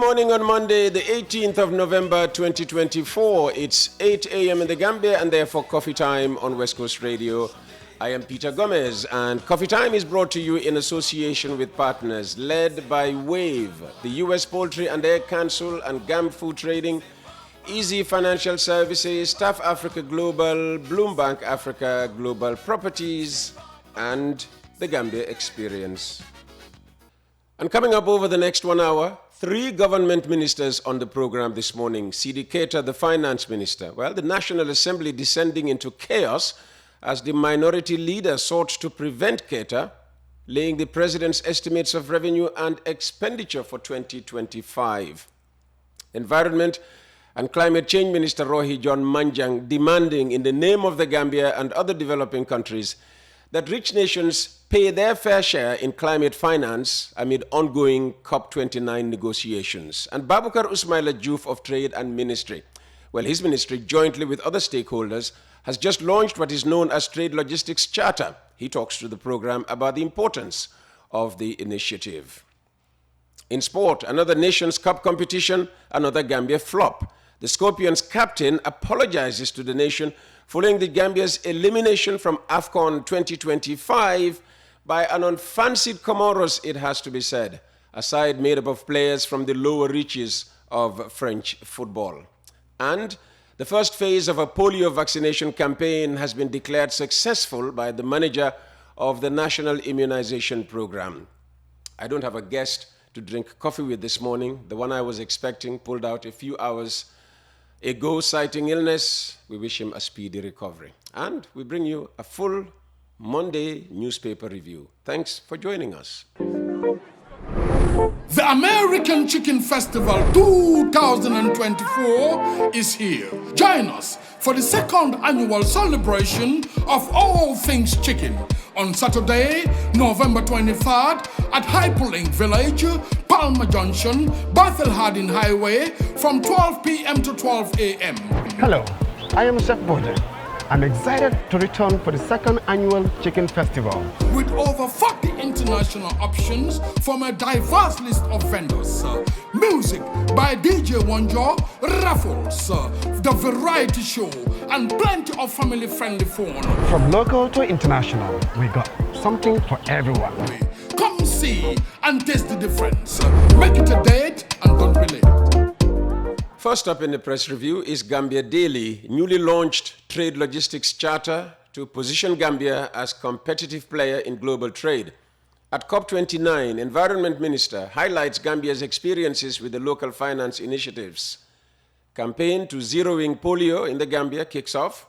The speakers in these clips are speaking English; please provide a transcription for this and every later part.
morning on Monday, the 18th of November 2024. It's 8 a.m. in the Gambia and therefore Coffee Time on West Coast Radio. I am Peter Gomez and Coffee Time is brought to you in association with partners led by WAVE, the U.S. Poultry and Egg Council and GAM Food Trading, Easy Financial Services, Staff Africa Global, Bloombank Africa Global Properties, and the Gambia Experience. And coming up over the next 1 hour, 3 government ministers on the program this morning. C.D. Keita, the finance minister. Well, the National Assembly descending into chaos as the minority leader sought to prevent Keita laying the president's estimates of revenue and expenditure for 2025. Environment and Climate Change Minister Rohi John Manjang demanding in the name of the Gambia and other developing countries that rich nations pay their fair share in climate finance amid ongoing COP29 negotiations. And Babukar Usmaila Juf of Trade and Ministry, well, his ministry, jointly with other stakeholders, has just launched what is known as Trade Logistics Charter. He talks to the program about the importance of the initiative. In sport, another Nations Cup competition, another Gambia flop. The Scorpions captain apologizes to the nation following the Gambia's elimination from AFCON 2025 by an unfancied Comoros, it has to be said, a side made up of players from the lower reaches of French football. And the first phase of a polio vaccination campaign has been declared successful by the manager of the National Immunization Program. I don't have a guest to drink coffee with this morning. The one I was expecting pulled out a few hours ago, citing illness. We wish him a speedy recovery. And we bring you a full Monday newspaper review. Thanks for joining us. The American Chicken Festival 2024 is here. Join us for the second annual celebration of all things chicken on Saturday, November 23rd at Hyperlink Village, Palmer Junction, Bethel Harding Highway from 12 p.m. to 12 a.m. Hello, I am Chef Boja. I'm excited to return for the second annual Chicken Festival. With over 40 international options from a diverse list of vendors. Music by DJ Wanjo, raffles, the variety show, and plenty of family-friendly fun. From local to international, we got something for everyone. Come see and taste the difference. Make it a date and don't be late. First up in the press review is Gambia Daily, newly launched Trade Logistics Charter to position Gambia as competitive player in global trade. At COP29, Environment Minister highlights Gambia's experiences with the local finance initiatives. Campaign to zeroing polio in the Gambia kicks off.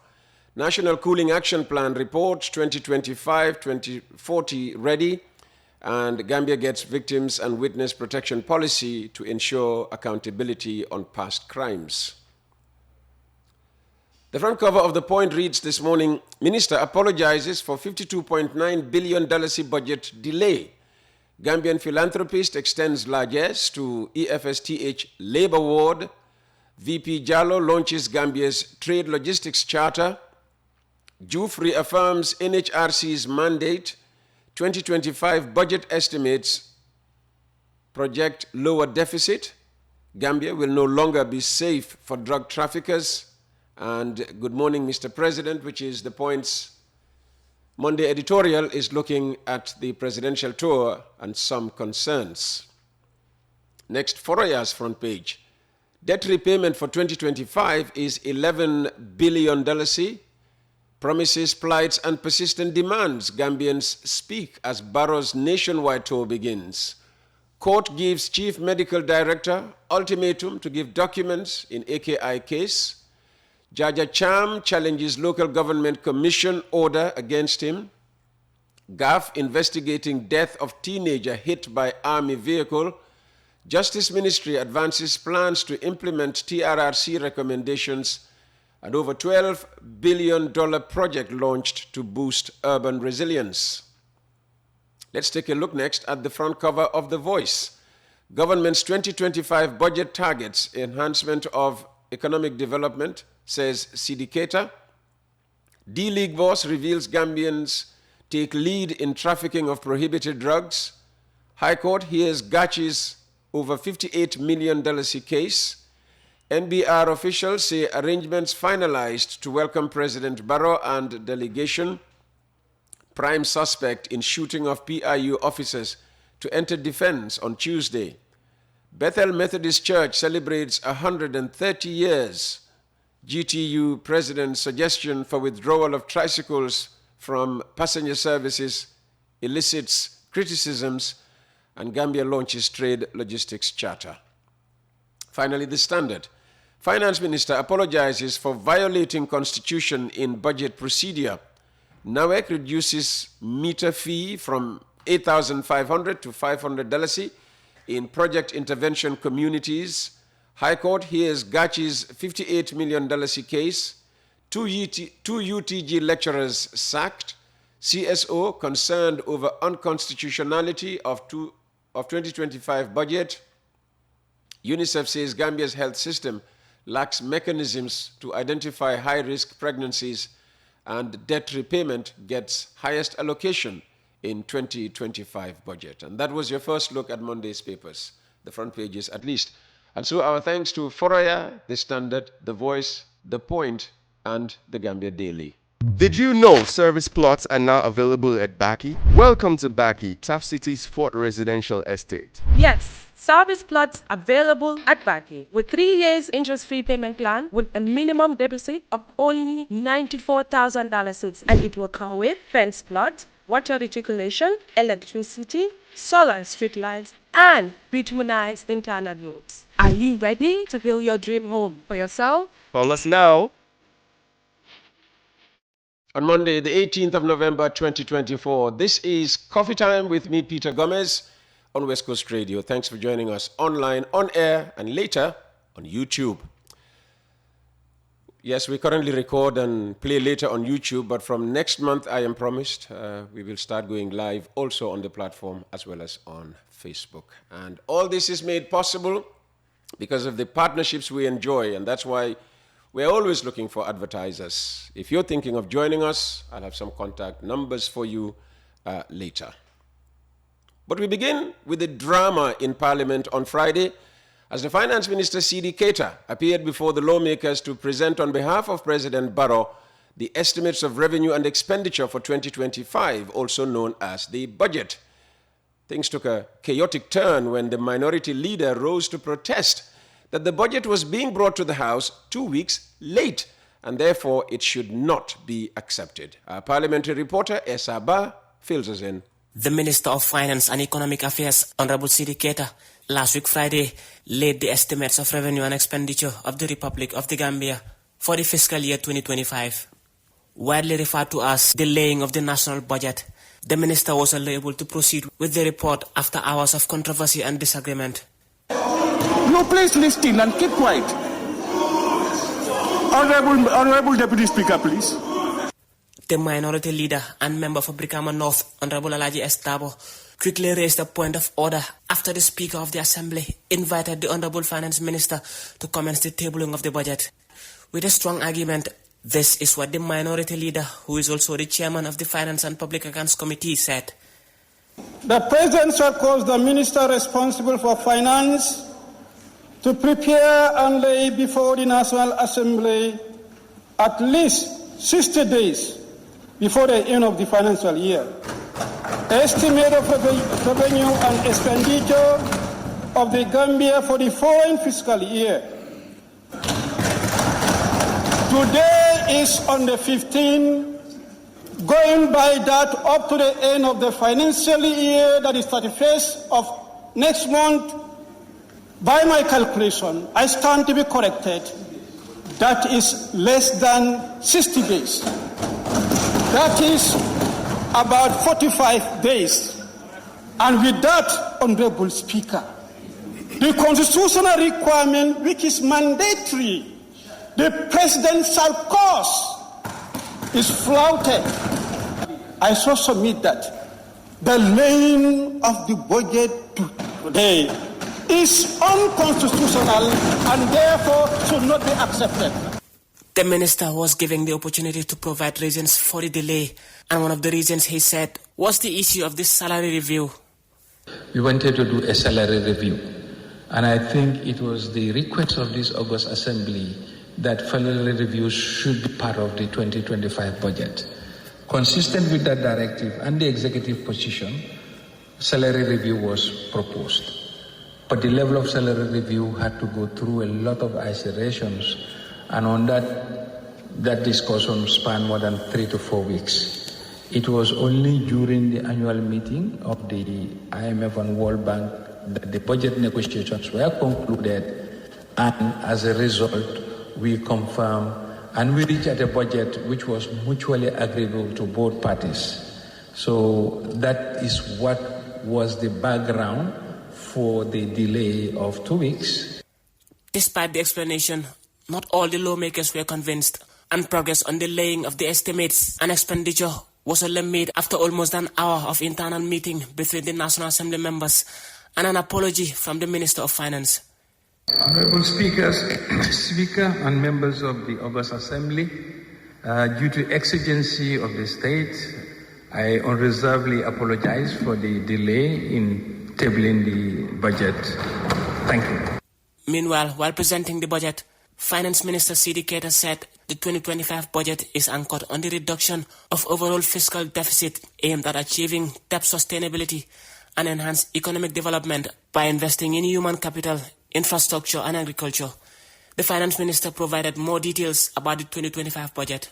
National Cooling Action Plan report 2025-2040 ready. And Gambia gets victims and witness protection policy to ensure accountability on past crimes. The front cover of The Point reads this morning, Minister apologizes for $52.9 billion budget delay. Gambian philanthropist extends largesse to EFSTH Labor Ward. VP Jallo launches Gambia's Trade Logistics Charter. Juf reaffirms NHRC's mandate. 2025 budget estimates project lower deficit. Gambia will no longer be safe for drug traffickers. And Good Morning, Mr. President, which is The Point's Monday editorial, is looking at the presidential tour and some concerns. Next, Foroya's front page. Debt repayment for 2025 is $11 billion. Promises, plights, and persistent demands. Gambians speak as Barrow's nationwide tour begins. Court gives Chief Medical Director ultimatum to give documents in AKI case. Jaja Cham challenges local government commission order against him. GAF investigating death of teenager hit by army vehicle. Justice Ministry advances plans to implement TRRC recommendations. And over $12 billion project launched to boost urban resilience. Let's take a look next at the front cover of The Voice. Government's 2025 budget targets enhancement of economic development, says C.D. Keita. D-League boss reveals Gambians take lead in trafficking of prohibited drugs. High Court hears Gachi's over $58 million case. NBR officials say arrangements finalized to welcome President Barrow and delegation. Prime suspect in shooting of PIU officers to enter defense on Tuesday. Bethel Methodist Church celebrates 130 years. GTU President's suggestion for withdrawal of tricycles from passenger services elicits criticisms, and Gambia launches trade logistics charter. Finally, the Standard. Finance Minister apologizes for violating Constitution in budget procedure. NAWEC reduces meter fee from $8,500 to $500 in project intervention communities. High Court hears Gachi's $58 million case. Two UTG lecturers sacked. CSO concerned over unconstitutionality of 2025 budget. UNICEF says Gambia's health system lacks mechanisms to identify high-risk pregnancies, and debt repayment gets highest allocation in 2025 budget. And that was your first look at Monday's papers, the front pages at least. And so our thanks to Foraya, The Standard, The Voice, The Point, and The Gambia Daily. Did you know service plots are now available at Baki? Welcome to Baki, Taft City's fourth residential estate. Yes, service plots available at Baki with 3 years interest-free payment plan with a minimum deposit of only $94,000, and it will come with fence plot, water reticulation, electricity, solar street lights, and bituminized internal roads. Are you ready to build your dream home for yourself? Call us now. On Monday, the 18th of November, 2024, this is Coffee Time with me, Peter Gomez, on West Coast Radio. Thanks for joining us online, on air, and later on YouTube. Yes, we currently record and play later on YouTube, but from next month, I am promised, we will start going live also on the platform as well as on Facebook. And all this is made possible because of the partnerships we enjoy, and that's why we're always looking for advertisers. If you're thinking of joining us, I'll have some contact numbers for you later. But we begin with the drama in Parliament on Friday as the Finance Minister C.D. Keita appeared before the lawmakers to present on behalf of President Barrow the estimates of revenue and expenditure for 2025, also known as the budget. Things took a chaotic turn when the minority leader rose to protest that the budget was being brought to the House 2 weeks late, and therefore it should not be accepted. Our parliamentary reporter, Esa Ba, fills us in. The Minister of Finance and Economic Affairs, Honorable C.D. Keita, last week Friday, laid the estimates of revenue and expenditure of the Republic of the Gambia for the fiscal year 2025. Widely referred to as the laying of the national budget, the Minister was unable to proceed with the report after hours of controversy and disagreement. No, please listen and keep quiet. Honorable Deputy Speaker, please. The minority leader and member for Brikama North, Honorable Alaji Estabo, quickly raised a point of order after the Speaker of the Assembly invited the Honorable Finance Minister to commence the tabling of the budget. With a strong argument, this is what the minority leader, who is also the chairman of the Finance and Public Accounts Committee, said. The President shall cause the Minister responsible for Finance to prepare and lay before the National Assembly at least 60 days before the end of the financial year, estimate of revenue and expenditure of the Gambia for the following fiscal year. Today is on the 15th, going by that up to the end of the financial year, that is 31st of next month. By my calculation, I stand to be corrected. That is less than 60 days. That is about 45 days. And with that, Honorable Speaker, the constitutional requirement which is mandatory, the President shall cause, is flouted. I so submit that the laying of the budget today is unconstitutional and therefore should not be accepted. The minister was given the opportunity to provide reasons for the delay, and one of the reasons he said was the issue of the salary review. We wanted to do a salary review, And I think it was the request of this August Assembly that salary reviews should be part of the 2025 budget. Consistent with that directive and the executive position, salary review was proposed. But the level of salary review had to go through a lot of iterations, and on that discussion spanned more than 3 to 4 weeks. It was only during the annual meeting of the IMF and World Bank that the budget negotiations were concluded, and as a result, we confirmed and we reached a budget which was mutually agreeable to both parties. So that is what was the background for the delay of 2 weeks. Despite the explanation, not all the lawmakers were convinced, and progress on the laying of the estimates and expenditure was only made after almost an hour of internal meeting between the National Assembly members and an apology from the Minister of Finance. Honorable Speaker and members of the August Assembly, due to exigency of the state, I unreservedly apologize for the delay in tabling the budget. Thank you. Meanwhile, while presenting the budget, Finance Minister C.D. Keita said the 2025 budget is anchored on the reduction of overall fiscal deficit aimed at achieving debt sustainability and enhance economic development by investing in human capital, infrastructure and agriculture. The Finance Minister provided more details about the 2025 budget.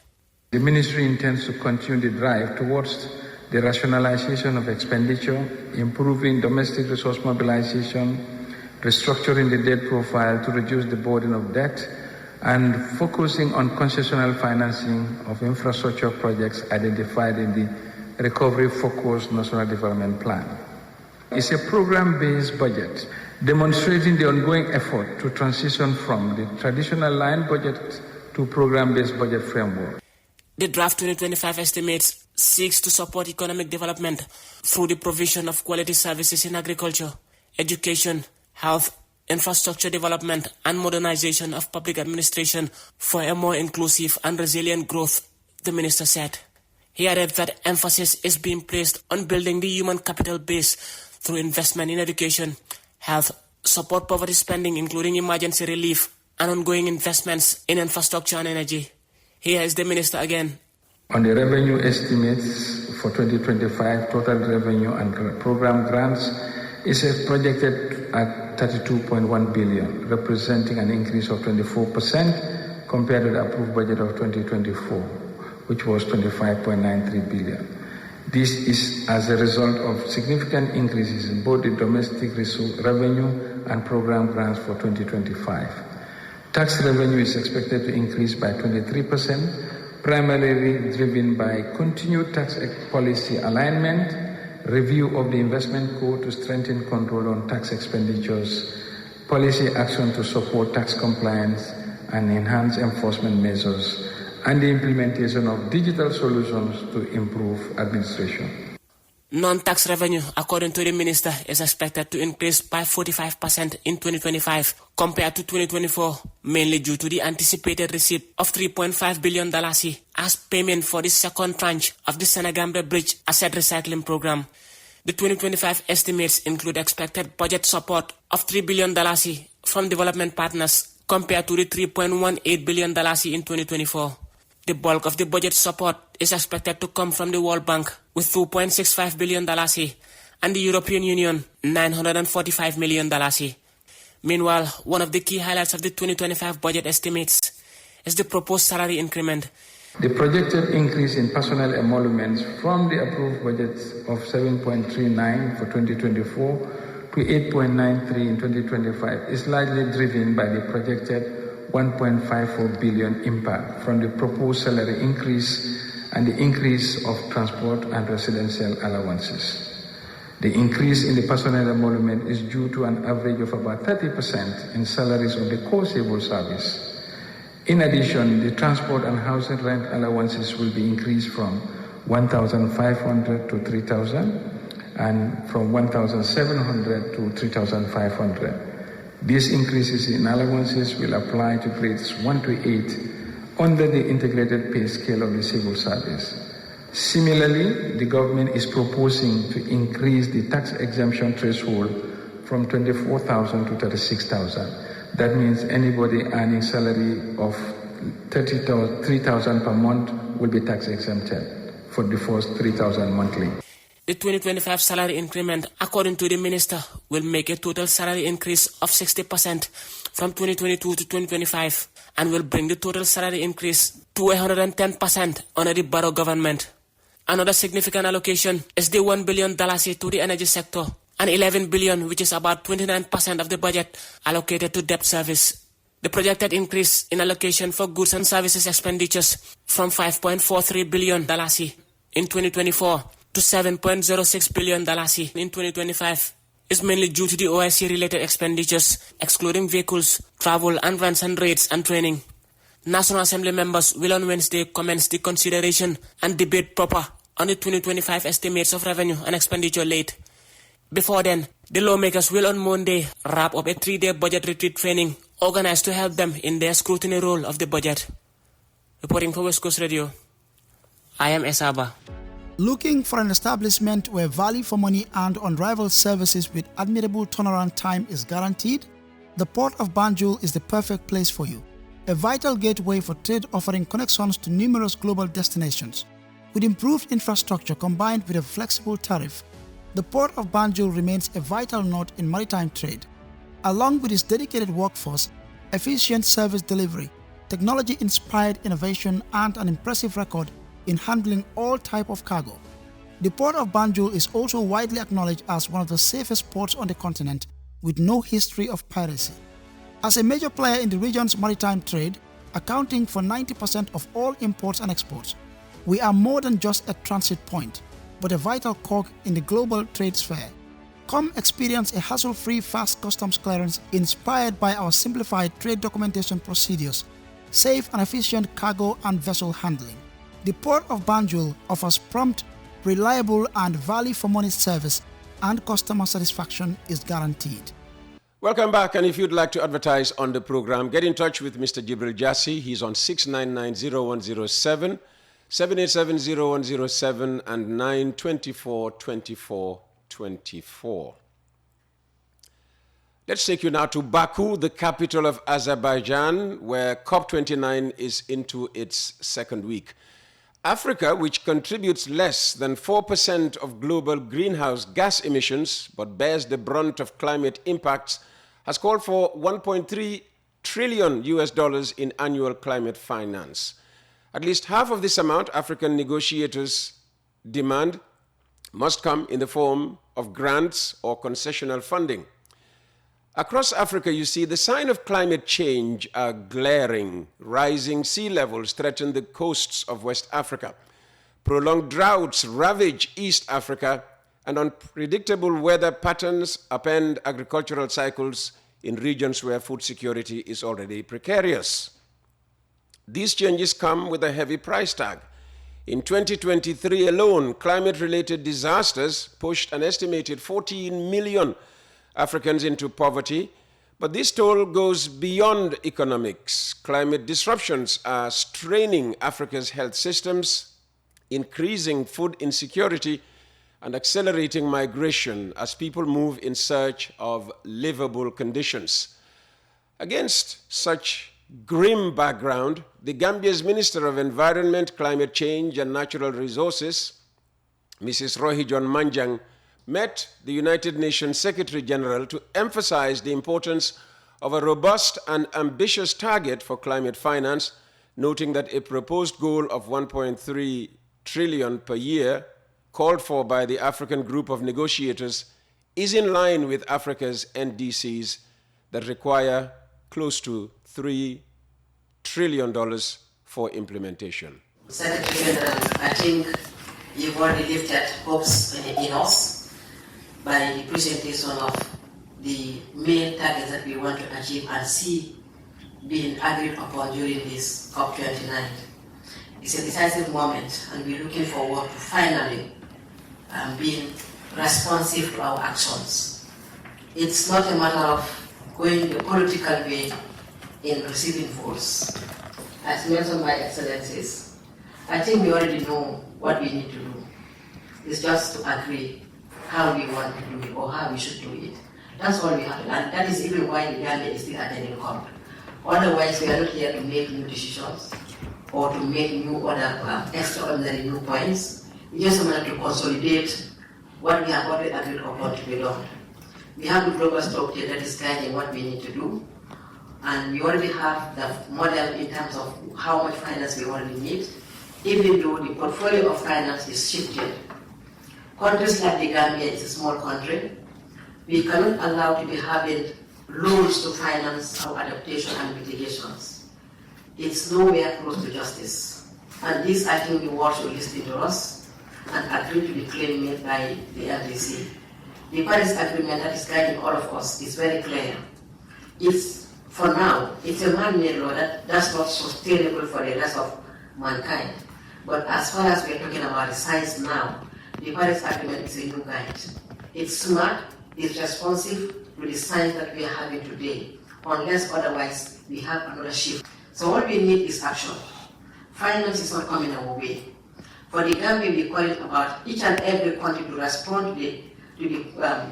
The Ministry intends to continue the drive towards the rationalization of expenditure, improving domestic resource mobilization, restructuring the debt profile to reduce the burden of debt, and focusing on concessional financing of infrastructure projects identified in the Recovery-Focused National Development Plan. It's a program-based budget demonstrating the ongoing effort to transition from the traditional line budget to program-based budget framework. The draft 2025 estimates seeks to support economic development through the provision of quality services in agriculture, education, health, infrastructure development, and modernization of public administration for a more inclusive and resilient growth, the minister said. He added that emphasis is being placed on building the human capital base through investment in education, health, support poverty spending including emergency relief, and ongoing investments in infrastructure and energy. Here is the minister again. On the revenue estimates for 2025, total revenue and program grants is projected at 32.1 billion, representing an increase of 24% compared to the approved budget of 2024, which was 25.93 billion. This is as a result of significant increases in both the domestic revenue and program grants for 2025. Tax revenue is expected to increase by 23%, primarily driven by continued tax policy alignment, review of the investment code to strengthen control on tax expenditures, policy action to support tax compliance and enhance enforcement measures, and the implementation of digital solutions to improve administration. Non-tax revenue, according to the minister, is expected to increase by 45% in 2025 compared to 2024, mainly due to the anticipated receipt of $3.5 billion as payment for the second tranche of the Senegambia Bridge Asset Recycling Program. The 2025 estimates include expected budget support of $3 billion from development partners compared to the $3.18 billion in 2024. The bulk of the budget support is expected to come from the World Bank with $2.65 billion and the European Union $945 million. Meanwhile, one of the key highlights of the 2025 budget estimates is the proposed salary increment. The projected increase in personnel emoluments from the approved budgets of 7.39 for 2024 to 8.93 in 2025 is largely driven by the projected 1.54 billion impact from the proposed salary increase and the increase of transport and residential allowances. The increase in the personnel emolument is due to an average of about 30% in salaries of the core civil service. In addition, the transport and housing rent allowances will be increased from 1,500 to 3,000 and from 1,700 to 3,500. These increases in allowances will apply to grades 1 to 8 under the integrated pay scale of the civil service. Similarly, the government is proposing to increase the tax exemption threshold from 24,000 to 36,000. That means anybody earning salary of 3,000 per month will be tax exempted for the first 3,000 monthly. The 2025 salary increment, according to the minister, will make a total salary increase of 60% from 2022 to 2025 and will bring the total salary increase to 110% under the Barrow government. Another significant allocation is the $1 billion to the energy sector and $11 billion, which is about 29% of the budget allocated to debt service. The projected increase in allocation for goods and services expenditures from $5.43 billion in 2024 to $7.06 billion in 2025 is mainly due to the OIC-related expenditures, excluding vehicles, travel, and rents and rates and training. National Assembly members will on Wednesday commence the consideration and debate proper on the 2025 estimates of revenue and expenditure late. Before then, the lawmakers will on Monday wrap up a 3-day budget retreat training organized to help them in their scrutiny role of the budget. Reporting for West Coast Radio, I am Esaba. Looking for an establishment where value for money and unrivaled services with admirable turnaround time is guaranteed? The Port of Banjul is the perfect place for you. A vital gateway for trade offering connections to numerous global destinations. With improved infrastructure combined with a flexible tariff, the Port of Banjul remains a vital node in maritime trade. Along with its dedicated workforce, efficient service delivery, technology-inspired innovation, and an impressive record in handling all type of cargo, the Port of Banjul is also widely acknowledged as one of the safest ports on the continent with no history of piracy. As a major player in the region's maritime trade, accounting for 90% of all imports and exports, we are more than just a transit point, but a vital cog in the global trade sphere. Come experience a hassle-free fast customs clearance inspired by our simplified trade documentation procedures, safe and efficient cargo and vessel handling. The Port of Banjul offers prompt, reliable and value-for-money service, and customer satisfaction is guaranteed. Welcome back, and if you'd like to advertise on the program, get in touch with Mr. Jibril Jassi. He's on 699-0107, 787-0107, and 924-2424. Let's take you now to Baku, the capital of Azerbaijan, where COP29 is into its second week. Africa, which contributes less than 4% of global greenhouse gas emissions but bears the brunt of climate impacts, has called for $1.3 trillion in annual climate finance. At least half of this amount, African negotiators demand, must come in the form of grants or concessional funding. Across Africa, you see, the signs of climate change are glaring. Rising sea levels threaten the coasts of West Africa. Prolonged droughts ravage East Africa, and unpredictable weather patterns upend agricultural cycles in regions where food security is already precarious. These changes come with a heavy price tag. In 2023 alone, climate-related disasters pushed an estimated 14 million Africans into poverty, but this toll goes beyond economics. Climate disruptions are straining Africa's health systems, increasing food insecurity, and accelerating migration as people move in search of livable conditions. Against such grim background, the Gambia's Minister of Environment, Climate Change and Natural Resources, Mrs. Rohijon Manjang, met the United Nations Secretary General to emphasize the importance of a robust and ambitious target for climate finance, noting that a proposed goal of 1.3 trillion per year called for by the African group of negotiators is in line with Africa's NDCs that require close to $3 trillion for implementation. Secretary General, I think you've already lifted hopes in us by the presentation of the main targets that we want to achieve and see being agreed upon during this COP29. It's a decisive moment, and we're looking forward to finally being responsive to our actions. It's not a matter of going the political way in receiving votes. As mentioned by Excellencies, I think we already know what we need to do. It's just to agree how we want to do it or how we should do it. That's all we have. And that is even why the Gambia is still attending COP. Otherwise, we are not here to make new decisions or to make new other extraordinary new points. We just want to consolidate what we have already agreed upon to be done. We have the global structure that is guiding what we need to do, and we already have the model in terms of how much finance we already need, even though the portfolio of finance is shifted. Countries like the Gambia is a small country. We cannot allow to be having loans to finance our adaptation and mitigations. It's nowhere close to justice. And this, I think, the world should listen to us and agree to the claim made by the LDC. The Paris Agreement that is guiding all of us is very clear. It's, for now, it's a man-made law that's not sustainable for the rest of mankind. But as far as we're talking about the science now, the Paris Agreement is a new guide. It's smart, it's responsive to the science that we are having today. Unless otherwise, we have another shift. So what we need is action. Finance is not coming our way. For the Gambia, we call it about each and every country to respond to the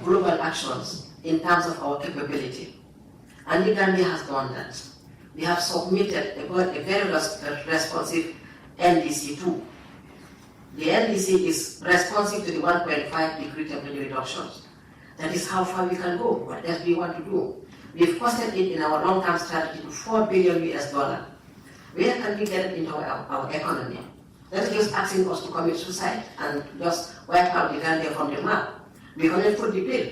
global actions in terms of our capability. And the Gambia has done that. We have submitted a very responsive NDC too. The NDC is responsive to the 1.5 degree temperature reductions. That is how far we can go, what else we want to do. We've costed it in our long-term strategy to $4 billion US. Where can we get it into our economy? That's just asking us to commit suicide and just wipe out the Gambia from the map. We cannot put the bill.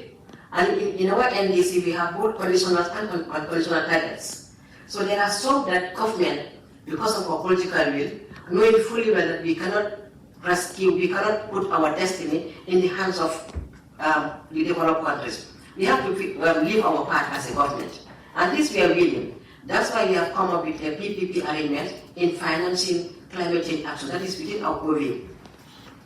And in our NDC, we have both conditional and unconditional targets. So there are some that government, because of our political will, knowing fully well that we cannot rescue, we cannot put our destiny in the hands of the developed countries. We have to leave our part as a government. And this we are willing. That's why we have come up with a PPP arrangement in financing climate change action. That is within our purview.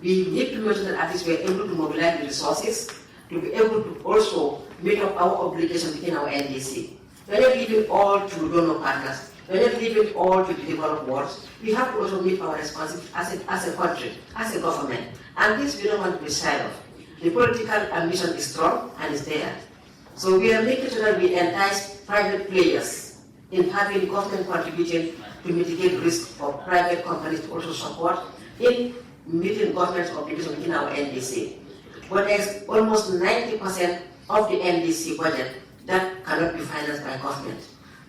We need to make sure that at least we are able to mobilize the resources to be able to also meet up our obligation within our NDC. We're not leaving it all to donor partners. We're not leaving it all to the developed world. We have to also meet our responsibility as a country, as a government. And this we don't want to be shy of. The political ambition is strong and is there. So we are making sure that we entice private players in having government contributing to mitigate risk for private companies to also support in meeting government's obligation within our NDC. But there's almost 90% of the NDC budget that cannot be financed by government.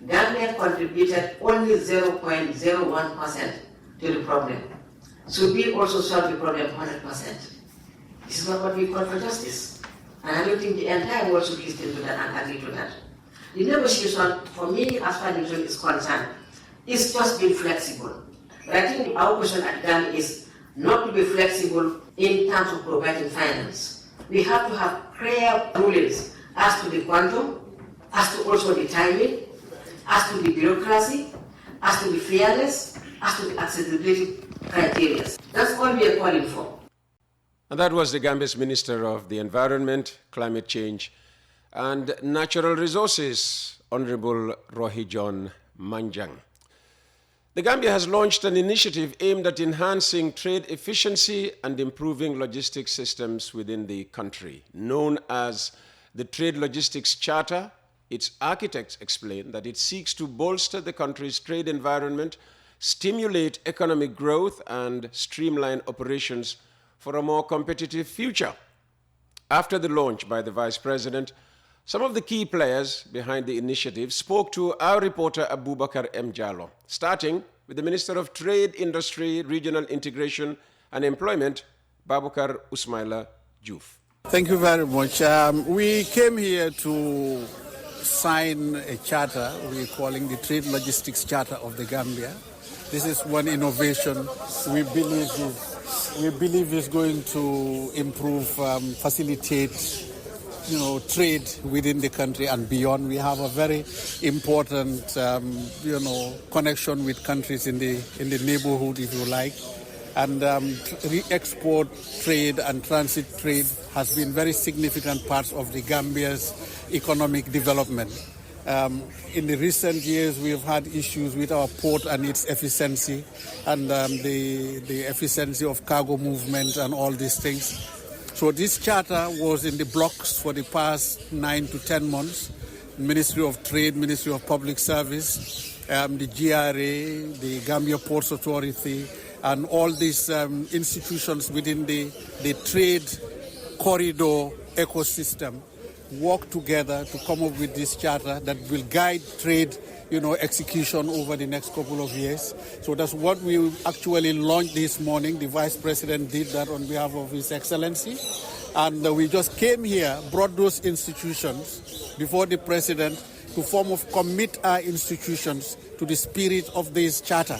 Government contributed only 0.01% to the problem. So we also solve the problem 100%. This is not what we call for justice. And I don't think the entire world should listen to that and agree to that. The negotiation, for me, as far as the negotiation is concerned, is just being flexible. But I think our question at Ghana is not to be flexible in terms of providing finance. We have to have clear rulings as to the quantum, as to also the timing, as to the bureaucracy, as to the fairness, as to the accessibility criteria. That's all we are calling for. And that was the Gambia's Minister of the Environment, Climate Change and Natural Resources, Honorable Rohi John Manjang. The Gambia has launched an initiative aimed at enhancing trade efficiency and improving logistics systems within the country. Known as the Trade Logistics Charter, its architects explain that it seeks to bolster the country's trade environment, stimulate economic growth, and streamline operations for a more competitive future. After the launch by the Vice President, some of the key players behind the initiative spoke to our reporter Abubakar M. Jallo, starting with the Minister of Trade, Industry, Regional Integration and Employment, Babukar Usmaila Juf. Thank you very much. We came here to sign a charter we're calling the Trade Logistics Charter of the Gambia. This is one innovation we believe is going to improve, facilitate trade within the country and beyond. We have a very important, connection with countries in the neighborhood, if you like. And export trade and transit trade has been very significant parts of the Gambia's economic development. In the recent years, we have had issues with our port and its efficiency and the efficiency of cargo movement and all these things. So this charter was in the blocks for the past 9 to 10 months. Ministry of Trade, Ministry of Public Service, the GRA, the Gambia Ports Authority, and all these institutions within the trade corridor ecosystem work together to come up with this charter that will guide trade, execution over the next couple of years. So that's what we actually launched this morning. The Vice President did that on behalf of His Excellency. And we just came here, brought those institutions before the President to form of commit our institutions to the spirit of this charter,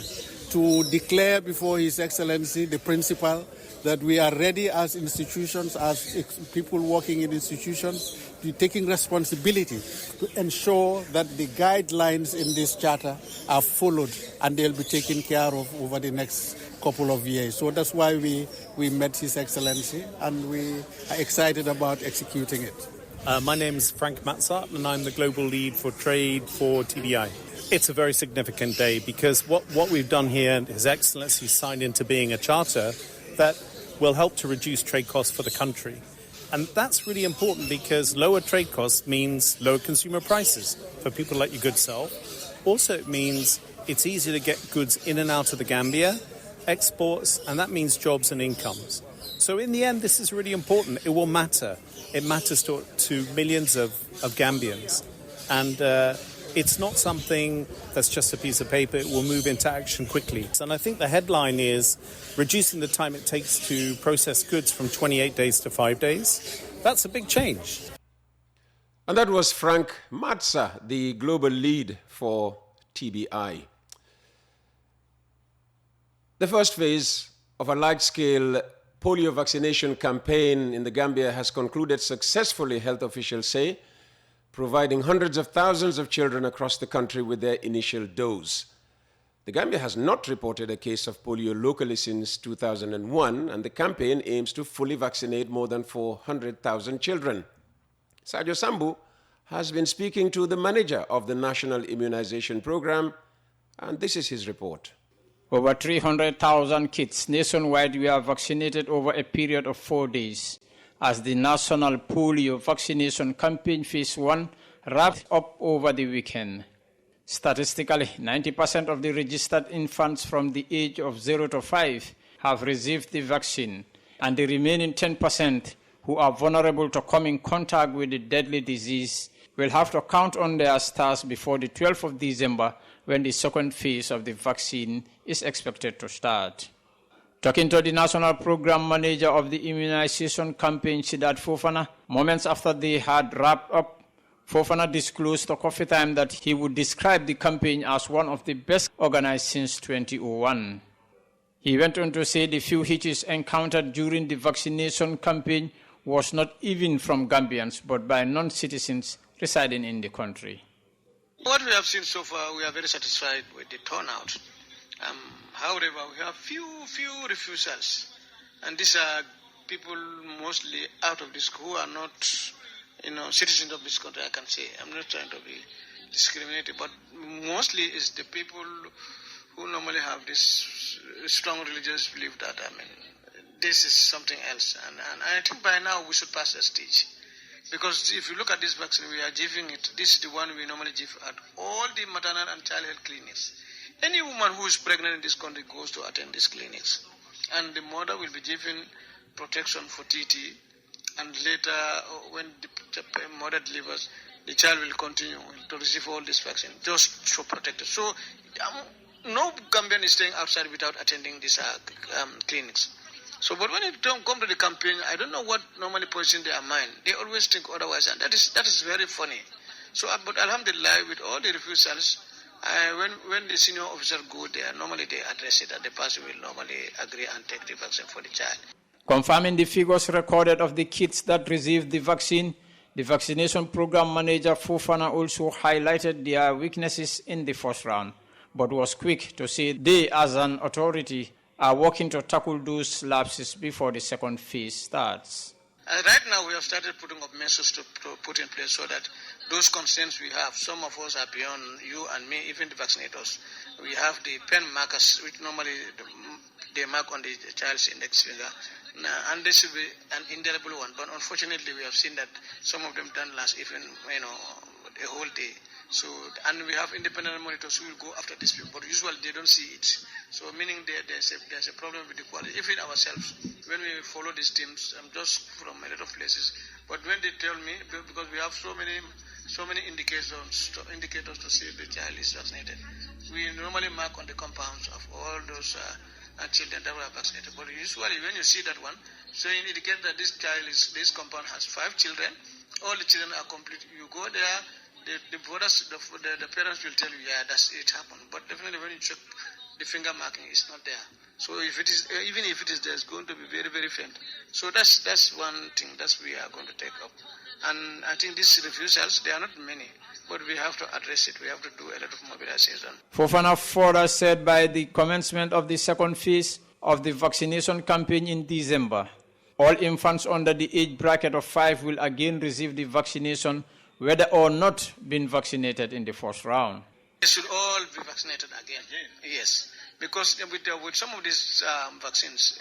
to declare before His Excellency, the Principal, that we are ready as institutions, as people working in institutions, to be taking responsibility to ensure that the guidelines in this charter are followed and they'll be taken care of over the next couple of years. So that's why we met His Excellency and we are excited about executing it. My name is Frank Matzart and I'm the Global Lead for Trade for TDI. It's a very significant day because what we've done here, His Excellency signed into being a charter that will help to reduce trade costs for the country. And that's really important because lower trade costs means lower consumer prices for people like your good self. Also, it means it's easier to get goods in and out of the Gambia, exports, and that means jobs and incomes. So in the end, this is really important. It will matter. It matters to millions of Gambians. And it's not something that's just a piece of paper. It will move into action quickly. And I think the headline is reducing the time it takes to process goods from 28 days to 5 days. That's a big change. And that was Frank Matza, the global lead for TBI. The first phase of a large-scale polio vaccination campaign in the Gambia has concluded successfully, health officials say, providing hundreds of thousands of children across the country with their initial dose. The Gambia has not reported a case of polio locally since 2001, and the campaign aims to fully vaccinate more than 400,000 children. Sadio Sambu has been speaking to the manager of the National Immunization Program, and this is his report. Over 300,000 kids nationwide were vaccinated over a period of 4 days, as the National Polio Vaccination Campaign Phase 1 wrapped up over the weekend. Statistically, 90% of the registered infants from the age of 0 to 5 have received the vaccine, and the remaining 10% who are vulnerable to come in contact with the deadly disease will have to count on their stars before the 12th of December, when the second phase of the vaccine is expected to start. Talking to the National Program Manager of the Immunization Campaign, Sidat Fofana, moments after they had wrapped up, Fofana disclosed to Coffee Time that he would describe the campaign as one of the best organized since 2001. He went on to say the few hitches encountered during the vaccination campaign was not even from Gambians, but by non-citizens residing in the country. What we have seen so far, we are very satisfied with the turnout. However, we have few refusals, and these are people mostly out of this who are not, citizens of this country. I can say I'm not trying to be discriminating, but mostly is the people who normally have this strong religious belief that this is something else, and I think by now we should pass that stage. Because if you look at this vaccine, we are giving it. This is the one we normally give at all the maternal and child health clinics. Any woman who is pregnant in this country goes to attend these clinics. And the mother will be given protection for TT. And later, when the mother delivers, the child will continue to receive all this vaccine, just to protect it. So, no Gambian is staying outside without attending these clinics. So, but when it don't come to the campaign, I don't know what normally puts in their mind. They always think otherwise, and that is very funny. So, but alhamdulillah, with all the refusals, when the senior officer go there, normally they address it, and the person will normally agree and take the vaccine for the child. Confirming the figures recorded of the kids that received the vaccine, the vaccination program manager Fofana also highlighted their weaknesses in the first round, but was quick to say they, as an authority, are working to tackle those lapses before the second phase starts. Right now, we have started putting up measures to put in place so that those concerns we have, some of us are beyond you and me, even the vaccinators. We have the pen markers, which normally they mark on the child's index finger. And this will be an indelible one. But unfortunately, we have seen that some of them don't last even, a whole day. So, and we have independent monitors who will go after these people, but usually they don't see it. So, meaning there's a problem with the quality. Even ourselves, when we follow these teams, just from a lot of places, but when they tell me, because we have so many indicators to see if the child is vaccinated, we normally mark on the compounds of all those children that were vaccinated. But usually, when you see that one, so it indicates that this compound has 5 children. All the children are complete. You go there, the parents will tell you, yeah, that's it happened. But definitely, when you check, the finger marking is not there. So if it is, even if it is there, it's going to be very, very faint. So that's one thing that we are going to take up. And I think these refusals, they are not many, but we have to address it. We have to do a lot of mobilization. Fofana further said by the commencement of the second phase of the vaccination campaign in December, all infants under the age bracket of 5 will again receive the vaccination, whether or not been vaccinated in the first round. They should all be vaccinated again. Yes, because with some of these vaccines,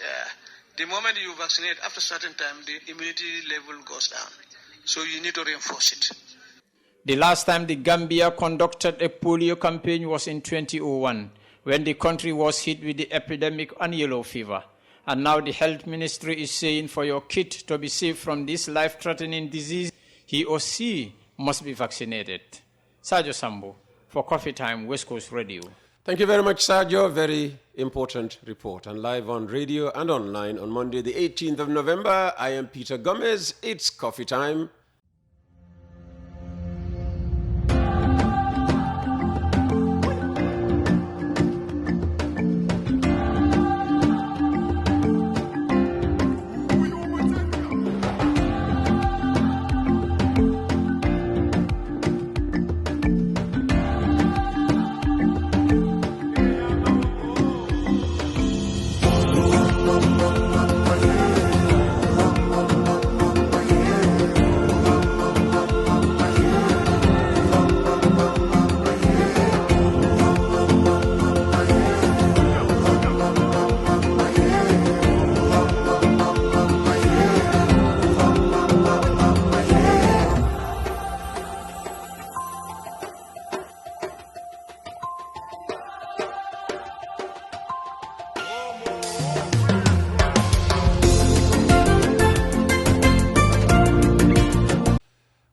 the moment you vaccinate, after a certain time, the immunity level goes down. So you need to reinforce it. The last time the Gambia conducted a polio campaign was in 2001, when the country was hit with the epidemic and yellow fever. And now the health ministry is saying for your kid to be safe from this life-threatening disease, he or she must be vaccinated. Sergio Sambo, for Coffee Time, West Coast Radio. Thank you very much, Sergio. Very important report. And live on radio and online on Monday, the 18th of November, I am Peter Gomez. It's Coffee Time.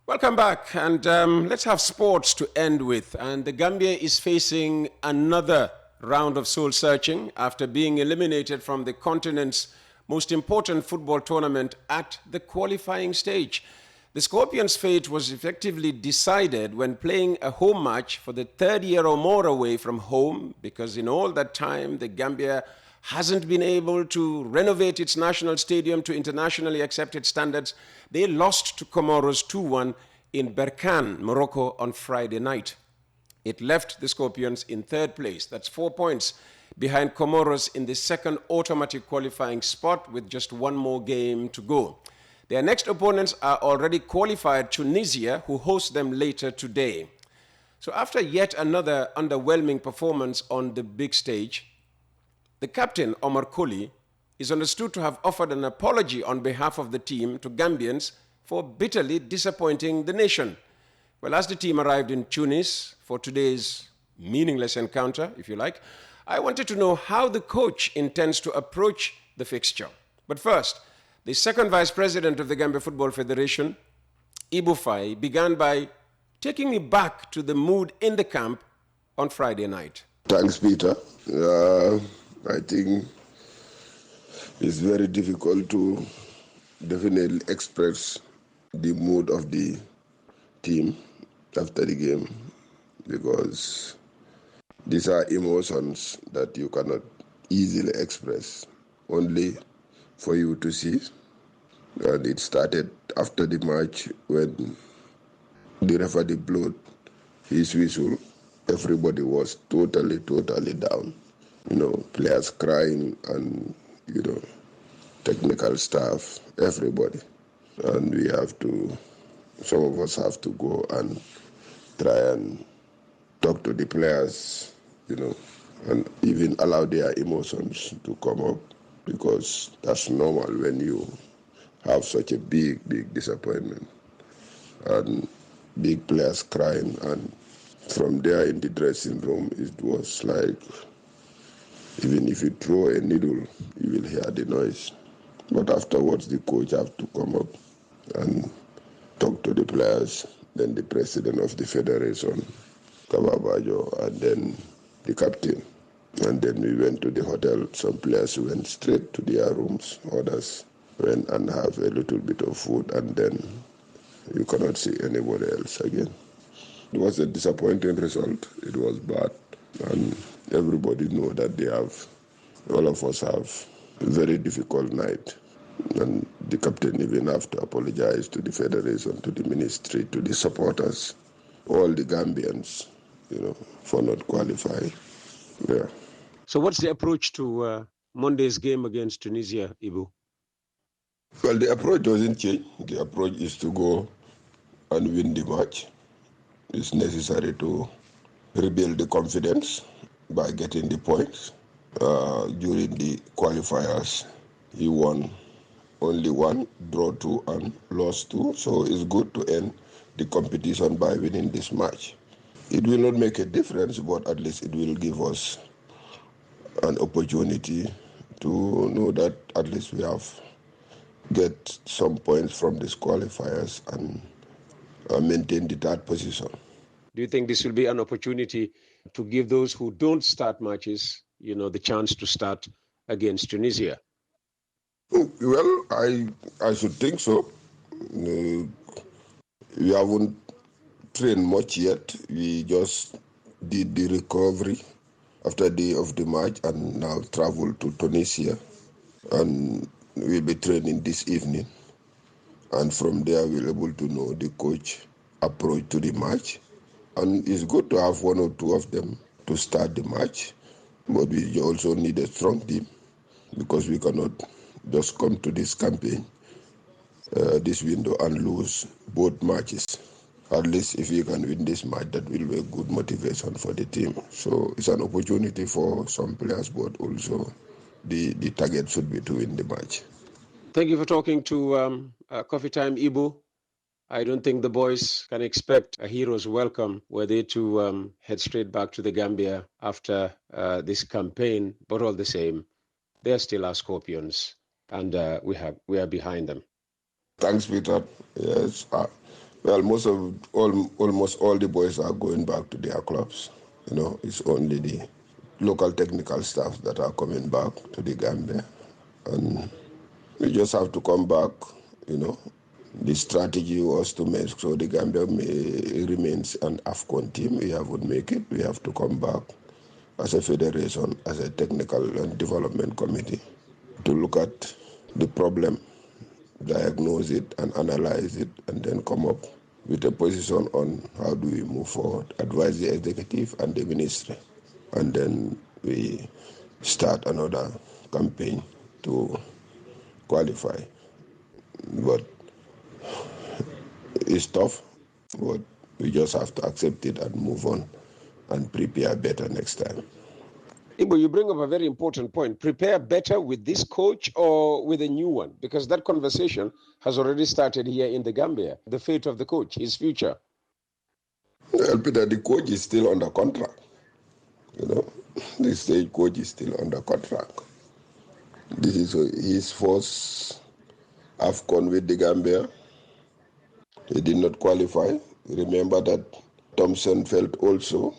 Welcome back, and let's have sports to end with. And the Gambia is facing another round of soul searching after being eliminated from the continent's most important football tournament at the qualifying stage. The Scorpions' fate was effectively decided when playing a home match for the third year or more away from home, because in all that time, the Gambia hasn't been able to renovate its national stadium to internationally accepted standards. They lost to Comoros 2-1 in Berkane, Morocco on Friday night. It left the Scorpions in third place. That's 4 points behind Comoros in the second automatic qualifying spot with just one more game to go. Their next opponents are already qualified Tunisia, who host them later today. So after yet another underwhelming performance on the big stage, the captain, Omar Colley, is understood to have offered an apology on behalf of the team to Gambians for bitterly disappointing the nation. Well, as the team arrived in Tunis for today's meaningless encounter, if you like, I wanted to know how the coach intends to approach the fixture. But first, the second vice president of the Gambia Football Federation, Ibu Fai, began by taking me back to the mood in the camp on Friday night. Thanks, Peter. I think it's very difficult to definitely express the mood of the team after the game, because these are emotions that you cannot easily express, only for you to see. And it started after the match when the referee blew his whistle. Everybody was totally down. Players crying and, technical staff, everybody. And some of us have to go and try and talk to the players, and even allow their emotions to come up. because that's normal when you have such a big disappointment and big players crying. And from there in the dressing room, it was like, even if you throw a needle, you will hear the noise. But afterwards, the coach have to come up and talk to the players, then the president of the federation, Kababajo, and then the captain. And then we went to the hotel. Some players went straight to their rooms. Others went and have a little bit of food, and then you cannot see anybody else again. It was a disappointing result. It was bad. And everybody know that all of us have a very difficult night. And the captain even have to apologize to the federation, to the ministry, to the supporters, all the Gambians, for not qualifying. Yeah. So what's the approach to Monday's game against Tunisia, Ibu? Well, the approach doesn't change. The approach is to go and win the match. It's necessary to rebuild the confidence by getting the points. During the qualifiers, he won only one, draw two, and lost two. So it's good to end the competition by winning this match. It will not make a difference, but at least it will give us an opportunity to know that at least we have get some points from these qualifiers and maintain the third position. Do you think this will be an opportunity to give those who don't start matches, the chance to start against Tunisia? Well, I should think so. We haven't trained much yet. We just did the recovery after the day of the match and now travel to Tunisia, and we'll be training this evening. And from there, we'll be able to know the coach approach to the match. And it's good to have one or two of them to start the match, but we also need a strong team because we cannot just come to this campaign, this window, and lose both matches. At least if we can win this match, that will be a good motivation for the team. So it's an opportunity for some players, but also the target should be to win the match. Thank you for talking to Coffee Time, Ibu. I don't think the boys can expect a hero's welcome were they to head straight back to the Gambia after this campaign, but all the same, they're still our Scorpions, and we are behind them. Thanks, Peter. Yes. Well, almost all the boys are going back to their clubs. It's only the local technical staff that are coming back to the Gambia, and we just have to come back. The strategy was to make sure the Gambia remains an AFCON team. We haven't make it. We have to come back as a federation, as a technical and development committee, to look at the problem, diagnose it and analyze it, and then come up with a position on how do we move forward, advise the executive and the ministry, and then we start another campaign to qualify. But it's tough, but we just have to accept it and move on and prepare better next time. Ibo, you bring up a very important point. Prepare better with this coach or with a new one? Because that conversation has already started here in the Gambia. The fate of the coach, his future. Well, Peter, the coach is still under contract. The state coach is still under contract. This is his first AFCON with the Gambia. He did not qualify. Remember that Thompson felt also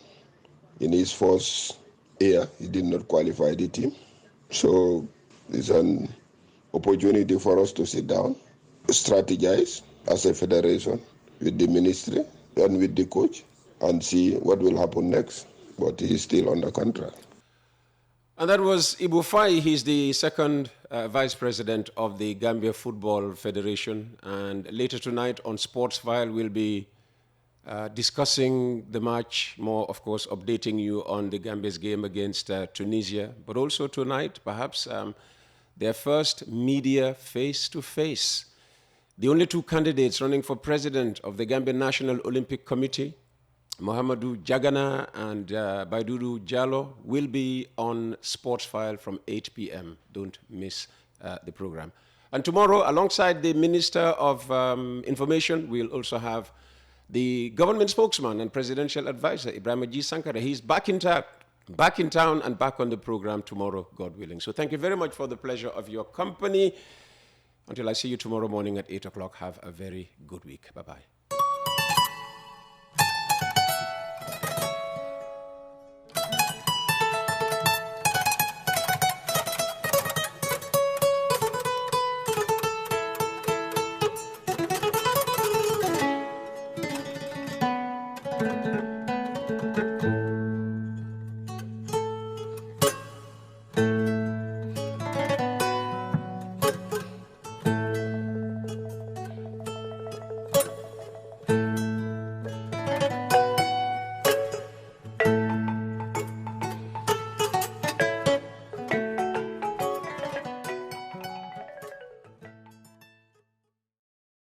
in his first year, he did not qualify the team. So it's an opportunity for us to sit down, strategize as a federation with the ministry and with the coach and see what will happen next. But he is still under contract. And that was Ibu Fai. He's the second vice president of the Gambia Football Federation. And later tonight on Sports File, we'll be discussing the match, more, of course, updating you on the Gambia's game against Tunisia. But also tonight, perhaps, their first media face-to-face. The only two candidates running for president of the Gambia National Olympic Committee Mohamedou Jagana and Baidudu Jallo will be on Sports File from 8 p.m. Don't miss the program. And tomorrow, alongside the Minister of Information, we'll also have the government spokesman and presidential advisor, Ibrahim G. Sankara. He's back in town and back on the program tomorrow, God willing. So thank you very much for the pleasure of your company. Until I see you tomorrow morning at 8 o'clock, have a very good week. Bye-bye.